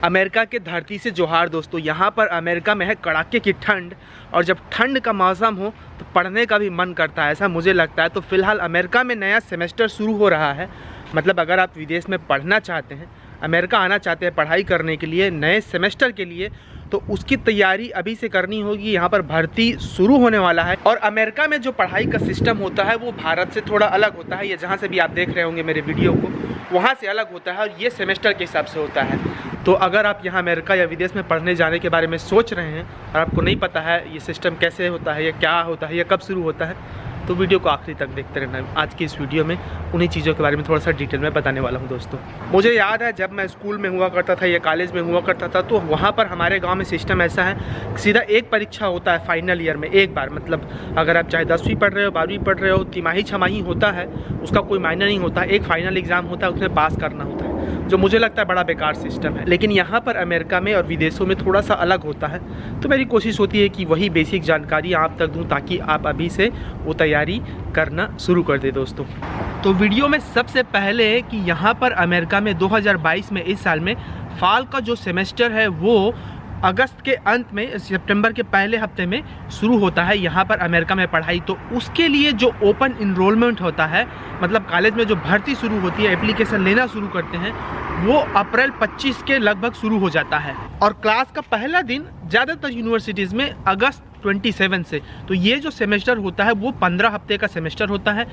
America के धरती से जोहार दोस्तों। यहाँ पर अमेरिका में है कड़ाके की ठंड, और जब ठंड का मौसम हो तो पढ़ने का भी मन करता है, ऐसा मुझे लगता है। तो फिलहाल अमेरिका में नया सेमेस्टर शुरू हो रहा है। मतलब अगर आप विदेश में पढ़ना चाहते हैं, अमेरिका आना चाहते हैं पढ़ाई करने के लिए नए सेमेस्टर के लिए, तो उसकी तैयारी अभी से करनी होगी। यहाँ पर भर्ती शुरू होने वाला है। और अमेरिका में जो पढ़ाई का सिस्टम होता है वो भारत से थोड़ा अलग होता है। ये जहाँ से भी आप देख रहे होंगे मेरे वीडियो को, वहाँ से अलग होता है और ये सेमेस्टर के हिसाब से होता है। तो अगर आप यहाँ अमेरिका या विदेश में पढ़ने जाने के बारे में सोच रहे हैं और आपको नहीं पता है ये सिस्टम कैसे होता है, या क्या होता है, या कब शुरू होता है, तो वीडियो को आखिरी तक देखते रहना। आज की इस वीडियो में उन्हीं चीज़ों के बारे में थोड़ा सा डिटेल में बताने वाला हूँ दोस्तों। मुझे याद है जब मैं स्कूल में हुआ करता था या कॉलेज में हुआ करता था, तो वहाँ पर हमारे गांव में सिस्टम ऐसा है, सीधा एक परीक्षा होता है फाइनल ईयर में एक बार। मतलब अगर आप चाहे 10वीं पढ़ रहे हो, 12वीं पढ़ रहे हो, तिमाही छमाही होता है, उसका कोई मायने नहीं होता। एक फाइनल एग्ज़ाम होता है, उसमें पास करना होता है, जो मुझे लगता है बड़ा बेकार सिस्टम है। लेकिन यहाँ पर अमेरिका में और विदेशों में थोड़ा सा अलग होता है। तो मेरी कोशिश होती है कि वही बेसिक जानकारी आप तक दूँ, ताकि आप अभी से वो तैयारी करना शुरू कर दे दोस्तों। तो वीडियो में सबसे पहले कि यहाँ पर अमेरिका में 2022 में, इस साल में फाल का जो सेमेस्टर है वो अगस्त के अंत में, सितंबर के पहले हफ्ते में शुरू होता है यहाँ पर अमेरिका में पढ़ाई। तो उसके लिए जो ओपन इनरोलमेंट होता है, मतलब कॉलेज में जो भर्ती शुरू होती है, एप्लीकेशन लेना शुरू करते हैं, वो अप्रैल 25 के लगभग शुरू हो जाता है। और क्लास का पहला दिन ज़्यादातर यूनिवर्सिटीज़ में अगस्त 27 से। तो ये जो सेमेस्टर होता है वो 15 हफ्ते का सेमेस्टर होता है।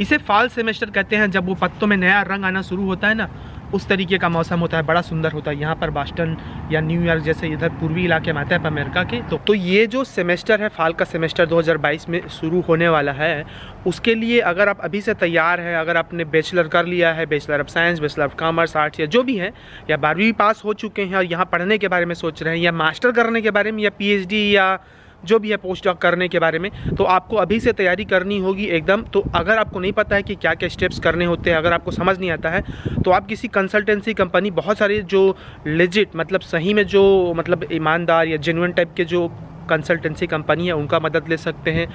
इसे फॉल सेमेस्टर कहते हैं। जब वो पत्तों में नया रंग आना शुरू होता है ना, उस तरीके का मौसम होता है, बड़ा सुंदर होता है। यहाँ पर बॉस्टन या न्यूयॉर्क जैसे इधर पूर्वी इलाके में आता है अमेरिका के। तो ये जो सेमेस्टर है, फाल का सेमेस्टर 2022 में शुरू होने वाला है, उसके लिए अगर आप अभी से तैयार हैं, अगर आपने बैचलर कर लिया है, bachelor of science, bachelor of commerce, arts या जो भी है, या 12वीं पास हो चुके हैं और यहाँ पढ़ने के बारे में सोच रहे हैं, या मास्टर करने के बारे में, या PhD या जो भी है पोस्ट डॉक करने के बारे में, तो आपको अभी से तैयारी करनी होगी एकदम। तो अगर आपको नहीं पता है कि क्या क्या स्टेप्स करने होते हैं, अगर आपको समझ नहीं आता है, तो आप किसी कंसल्टेंसी कंपनी, बहुत सारे जो लेजिट मतलब सही में जो मतलब ईमानदार या जेन्युइन टाइप के जो कंसल्टेंसी कंपनी है, उनका मदद ले सकते हैं।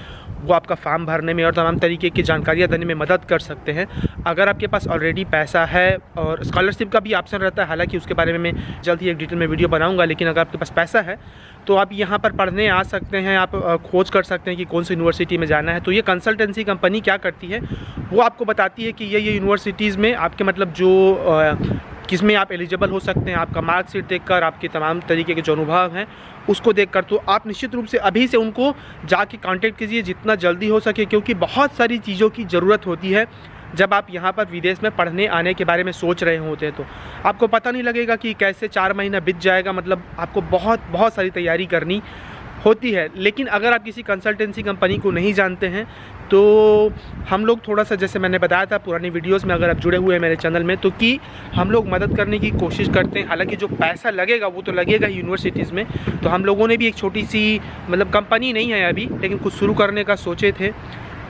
वो आपका फॉर्म भरने में और तमाम तरीके की जानकारियाँ देने में मदद कर सकते हैं। अगर आपके पास ऑलरेडी पैसा है, और स्कॉलरशिप का भी ऑप्शन रहता है, हालांकि उसके बारे में मैं जल्द ही एक डिटेल में वीडियो बनाऊंगा। लेकिन अगर आपके पास पैसा है तो आप यहाँ पर पढ़ने आ सकते हैं। आप खोज कर सकते हैं कि कौन सी यूनिवर्सिटी में जाना है। तो ये कंसल्टेंसी कंपनी क्या करती है, वो आपको बताती है कि ये यूनिवर्सिटीज़ में आपके मतलब जो किस में आप एलिजिबल हो सकते हैं। आपका मार्कशीट देखकर, आपके तमाम तरीके के जो अनुभव हैं उसको देखकर, तो आप निश्चित रूप से अभी से उनको जाके कांटेक्ट कीजिए जितना जल्दी हो सके, क्योंकि बहुत सारी चीज़ों की ज़रूरत होती है। जब आप यहाँ पर विदेश में पढ़ने आने के बारे में सोच रहे होते हैं तो आपको पता नहीं लगेगा कि कैसे 4 महीना बीत जाएगा। मतलब आपको बहुत सारी तैयारी करनी होती है। लेकिन अगर आप किसी कंसल्टेंसी कंपनी को नहीं जानते हैं, तो हम लोग थोड़ा सा, जैसे मैंने बताया था पुरानी वीडियोस में, अगर आप जुड़े हुए हैं मेरे चैनल में, तो कि हम लोग मदद करने की कोशिश करते हैं। हालांकि जो पैसा लगेगा वो तो लगेगा ही यूनिवर्सिटीज़ में। तो हम लोगों ने भी एक छोटी सी, मतलब कंपनी नहीं है अभी, लेकिन कुछ शुरू करने का सोचे थे,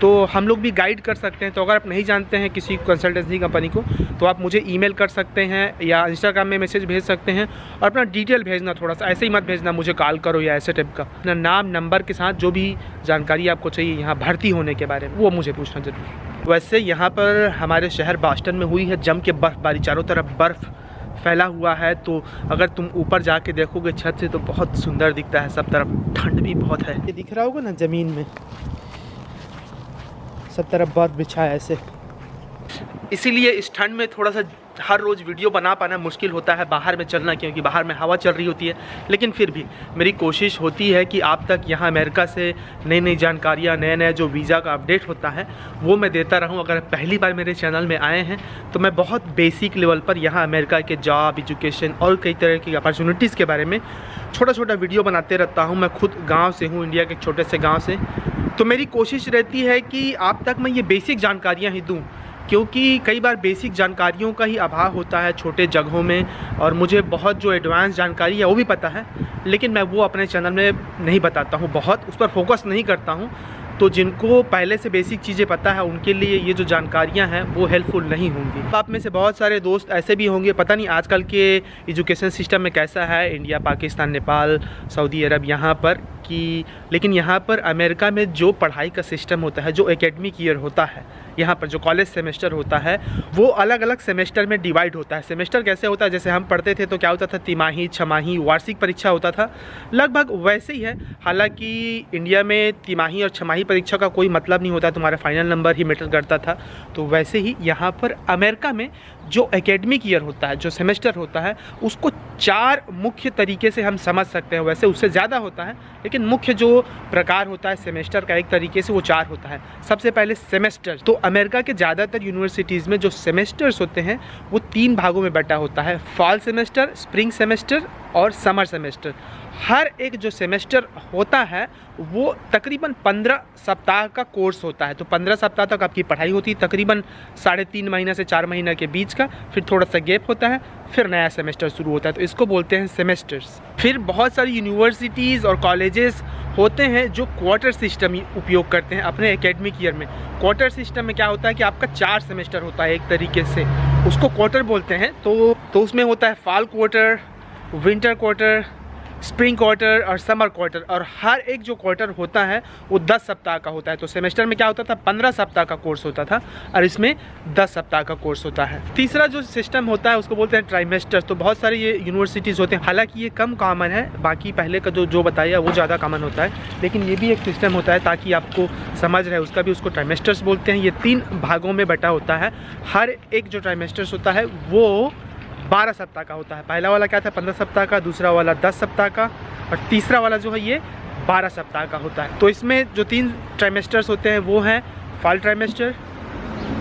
तो हम लोग भी गाइड कर सकते हैं। तो अगर आप नहीं जानते हैं किसी कंसल्टेंसी कंपनी को, तो आप मुझे ईमेल कर सकते हैं या इंस्टाग्राम में मैसेज भेज सकते हैं, और अपना डिटेल भेजना, थोड़ा सा ऐसे ही मत भेजना मुझे कॉल करो या ऐसे टाइप का। अपना नाम नंबर के साथ जो भी जानकारी आपको चाहिए यहाँ भर्ती होने के बारे में, वो मुझे पूछना जरूर। वैसे यहाँ पर हमारे शहर बॉस्टन में हुई है जम के बर्फ़बारी, चारों तरफ बर्फ़ फैला हुआ है। तो अगर तुम ऊपर जाके देखोगे छत से, तो बहुत सुंदर दिखता है सब तरफ। ठंड भी बहुत है, ये दिख रहा होगा ना ज़मीन में, सब तरफ बर्फ बिछा है ऐसे। इसीलिए इस ठंड में थोड़ा सा हर रोज़ वीडियो बना पाना मुश्किल होता है, बाहर में चलना, क्योंकि बाहर में हवा चल रही होती है। लेकिन फिर भी मेरी कोशिश होती है कि आप तक यहाँ अमेरिका से नई नई जानकारियाँ, नए जो वीज़ा का अपडेट होता है वो मैं देता रहूँ। अगर पहली बार मेरे चैनल में आए हैं तो मैं बहुत बेसिक लेवल पर यहाँ अमेरिका के जॉब, एजुकेशन और कई तरह की अपॉर्चुनिटीज़ के बारे में छोटा वीडियो बनाते रहता हूँ। मैं खुद गाँव से हूँ, इंडिया के एक छोटे से गाँव से। तो मेरी कोशिश रहती है कि आप तक मैं ये बेसिक जानकारियाँ ही दूँ, क्योंकि कई बार बेसिक जानकारियों का ही अभाव होता है छोटे जगहों में। और मुझे बहुत जो एडवांस जानकारी है वो भी पता है, लेकिन मैं वो अपने चैनल में नहीं बताता हूँ, बहुत उस पर फोकस नहीं करता हूँ। तो जिनको पहले से बेसिक चीज़ें पता है, उनके लिए ये जो जानकारियाँ हैं वो हेल्पफुल नहीं होंगी। आप में से बहुत सारे दोस्त ऐसे भी होंगे, पता नहीं आजकल के एजुकेशन सिस्टम में कैसा है, इंडिया, पाकिस्तान, नेपाल, सऊदी अरब, यहाँ पर कि लेकिन यहाँ पर अमेरिका में जो पढ़ाई का सिस्टम होता है, जो एकेडमिक ईयर होता है, यहाँ पर जो कॉलेज सेमेस्टर होता है वो अलग अलग सेमेस्टर में डिवाइड होता है। सेमेस्टर कैसे होता है, जैसे हम पढ़ते थे तो क्या होता था, तिमाही, छमाही, वार्षिक परीक्षा होता था, लगभग वैसे ही है। हालांकि इंडिया में तिमाही और छमाही परीक्षा का कोई मतलब नहीं होता, तुम्हारा फाइनल नंबर ही मैटर करता था। तो वैसे ही यहाँ पर अमेरिका में जो एकेडमिक ईयर होता है, जो सेमेस्टर होता है, उसको 4 मुख्य तरीके से हम समझ सकते हैं। वैसे उससे ज़्यादा होता है, लेकिन मुख्य जो प्रकार होता है सेमेस्टर का एक तरीके से वो 4 होता है। सबसे पहले सेमेस्टर। तो अमेरिका के ज़्यादातर यूनिवर्सिटीज़ में जो सेमेस्टर्स होते हैं वो 3 भागों में बटा होता है, फॉल सेमेस्टर, स्प्रिंग सेमेस्टर और समर सेमेस्टर। हर एक जो सेमेस्टर होता है वो तकरीबन 15 सप्ताह का कोर्स होता है। तो 15 सप्ताह तक आपकी पढ़ाई होती है, तकरीबन 3.5 महीने से 4 महीने के बीच का, फिर थोड़ा सा गैप होता है, फिर नया सेमेस्टर शुरू होता है। तो इसको बोलते हैं सेमेस्टर्स। फिर बहुत सारी यूनिवर्सिटीज़ और कॉलेजेस होते हैं जो क्वार्टर सिस्टम उपयोग करते हैं अपने एकेडमिक ईयर में। क्वार्टर सिस्टम में क्या होता है कि आपका 4 सेमेस्टर होता है एक तरीके से, उसको क्वार्टर बोलते हैं। तो उसमें होता है fall quarter, winter quarter, spring quarter और समर क्वार्टर, और हर एक जो क्वार्टर होता है वो 10 सप्ताह का होता है। तो सेमेस्टर में क्या होता था, 15 सप्ताह का कोर्स होता था और इसमें 10 सप्ताह का कोर्स होता है। तीसरा जो सिस्टम होता है उसको बोलते हैं ट्राइमेस्टर। तो बहुत सारे ये यूनिवर्सिटीज़ होते हैं, हालांकि ये कम कॉमन है, बाकी पहले का जो बताया वो ज़्यादा कॉमन होता है, लेकिन ये भी एक सिस्टम होता है ताकि आपको समझ रहे उसका भी, उसको ट्राइमेस्टर्स बोलते हैं। ये 3 भागों में बटा होता है। हर एक जो ट्राइमेस्टर्स होता है वो 12 सप्ताह का होता है। पहला वाला क्या था, 15 सप्ताह का, दूसरा वाला 10 सप्ताह का, और तीसरा वाला जो है ये 12 सप्ताह का होता है। तो इसमें जो 3 ट्राइमेस्टर्स होते हैं वो हैं फॉल ट्राइमेस्टर,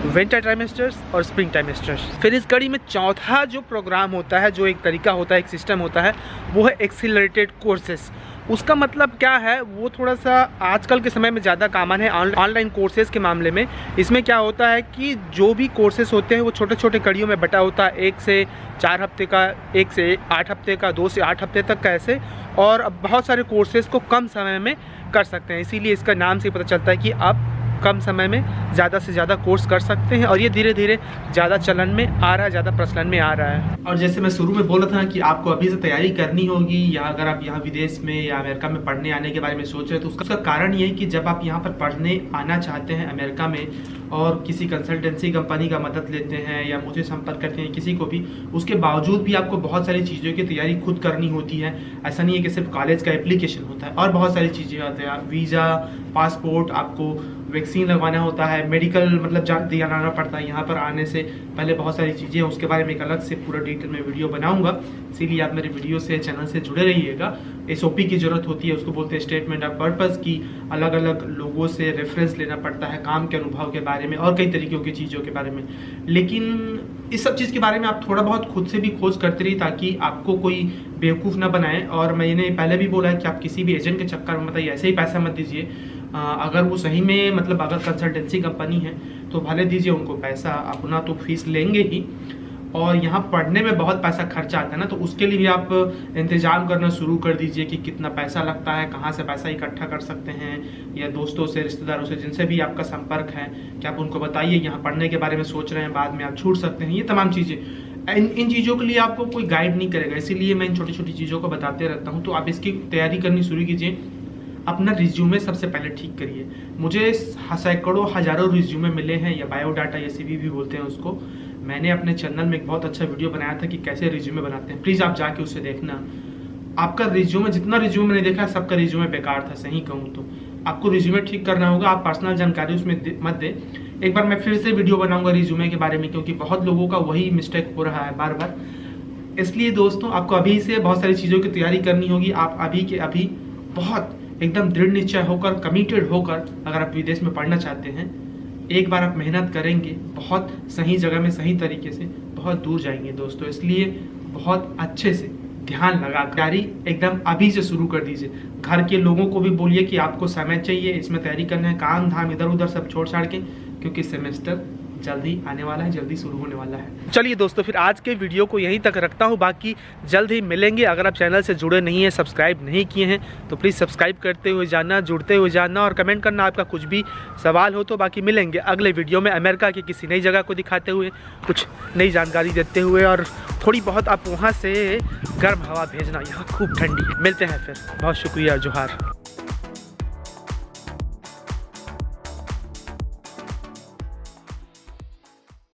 विंटर ट्राइमेस्टर्स और स्प्रिंग ट्राइमेस्टर्स। फिर इस कड़ी में चौथा जो प्रोग्राम होता है, जो एक तरीका होता है, एक सिस्टम होता है, वो है एक्सीलरेटेड कोर्सेज। उसका मतलब क्या है, वो थोड़ा सा आजकल के समय में ज़्यादा कॉमन है ऑनलाइन कोर्सेज़ के मामले में। इसमें क्या होता है कि जो भी कोर्सेज़ होते हैं वो छोटे छोटे कड़ियों में बटा होता है, 1 से 4 हफ्ते का, 1 से 8 हफ्ते का, 2 से 8 हफ्ते तक का, ऐसे। और अब बहुत सारे कोर्सेज़ को कम समय में कर सकते हैं, इसीलिए इसका नाम से पता चलता है कि आप कम समय में ज़्यादा से ज़्यादा कोर्स कर सकते हैं, और ये धीरे धीरे ज़्यादा चलन में आ रहा है, ज़्यादा प्रचलन में आ रहा है। और जैसे मैं शुरू में बोल रहा था कि आपको अभी से तैयारी करनी होगी, या अगर आप यहाँ विदेश में या अमेरिका में पढ़ने आने के बारे में सोच रहे हैं, तो उसका कारण ये है कि जब आप यहाँ पर पढ़ने आना चाहते हैं अमेरिका में, और किसी कंसल्टेंसी कंपनी का मदद लेते हैं या मुझे संपर्क करते हैं किसी को भी, उसके बावजूद भी आपको बहुत सारी चीज़ों की तैयारी खुद करनी होती है। ऐसा नहीं है कि सिर्फ कॉलेज का एप्लीकेशन होता है, और बहुत सारी चीज़ें होती हैं, वीज़ा, पासपोर्ट, आपको वैक्सीन लगवाना होता है, मेडिकल मतलब दिलाना पड़ता है यहाँ पर आने से पहले, बहुत सारी चीज़ें हैं। उसके बारे में एक अलग से पूरा डिटेल में वीडियो बनाऊंगा, इसीलिए आप मेरे वीडियो से, चैनल से जुड़े रहिएगा। SOP की ज़रूरत होती है, उसको बोलते हैं स्टेटमेंट ऑफ पर्पज़ की। अलग अलग लोगों से रेफरेंस लेना पड़ता है काम के अनुभव के बारे में और कई तरीक़ों की चीज़ों के बारे में। लेकिन इस सब चीज़ के बारे में आप थोड़ा बहुत खुद से भी खोज करते रहिए, ताकि आपको कोई बेवकूफ़ ना बनाए। और मैंने पहले भी बोला है कि आप किसी भी एजेंट के चक्कर में मतलब ऐसे ही पैसा मत दीजिए। अगर वो सही में मतलब अगर कंसल्टेंसी कंपनी है तो भले दीजिए उनको पैसा, अपना तो फीस लेंगे ही, और यहाँ पढ़ने में बहुत पैसा खर्चा आता है ना, तो उसके लिए भी आप इंतज़ाम करना शुरू कर दीजिए कि कितना पैसा लगता है, कहाँ से पैसा इकट्ठा कर सकते हैं, या दोस्तों से, रिश्तेदारों से, जिनसे भी आपका संपर्क है, कि आप उनको बताइए यहाँ पढ़ने के बारे में सोच रहे हैं, बाद में आप छूट सकते हैं। ये तमाम चीज़ें, इन चीज़ों के लिए आपको कोई गाइड नहीं करेगा, इसीलिए मैं इन छोटी छोटी चीज़ों को बताते रहता हूँ। तो आप इसकी तैयारी करनी शुरू कीजिए। अपना रिज्यूमे सबसे पहले ठीक करिए। मुझे सैकड़ों हज़ारों रिज्यूमे मिले हैं, या बायोडाटा या CV भी बोलते हैं उसको। मैंने अपने चैनल में एक बहुत अच्छा वीडियो बनाया था कि कैसे रिज्यूमे बनाते हैं, प्लीज़ आप जाके उसे देखना। आपका रिज्यूमे, जितना रिज्यूमे मैंने देखा सबका रिज्यूमे बेकार था, सही कहूँ तो। आपको रिज्यूमे ठीक करना होगा, आप पर्सनल जानकारी उसमें मत दें। एक बार मैं फिर से वीडियो बनाऊंगा रिज्यूमे के बारे में, क्योंकि बहुत लोगों का वही मिस्टेक हो रहा है बार बार। इसलिए दोस्तों, आपको अभी से बहुत सारी चीज़ों की तैयारी करनी होगी। आप अभी के अभी बहुत एकदम दृढ़ निश्चय होकर, कमिटेड होकर, अगर आप विदेश में पढ़ना चाहते हैं, एक बार आप मेहनत करेंगे, बहुत सही जगह में सही तरीके से बहुत दूर जाएंगे दोस्तों। इसलिए बहुत अच्छे से ध्यान लगा तैयारी एकदम अभी से शुरू कर दीजिए। घर के लोगों को भी बोलिए कि आपको समय चाहिए, इसमें तैयारी करना है, काम धाम इधर उधर सब छोड़ छाड़ के, क्योंकि सेमेस्टर जल्दी आने वाला है, जल्दी शुरू होने वाला है। चलिए दोस्तों, फिर आज के वीडियो को यहीं तक रखता हूँ, बाकी जल्द ही मिलेंगे। अगर आप चैनल से जुड़े नहीं हैं, सब्सक्राइब नहीं किए हैं, तो प्लीज़ सब्सक्राइब करते हुए जाना, जुड़ते हुए जाना, और कमेंट करना आपका कुछ भी सवाल हो तो। बाकी मिलेंगे अगले वीडियो में अमेरिका की किसी नई जगह को दिखाते हुए, कुछ नई जानकारी देते हुए, और थोड़ी बहुत आप वहाँ से गर्म हवा भेजना, यहाँ खूब ठंडी है। मिलते हैं फिर, बहुत शुक्रिया, जोहार।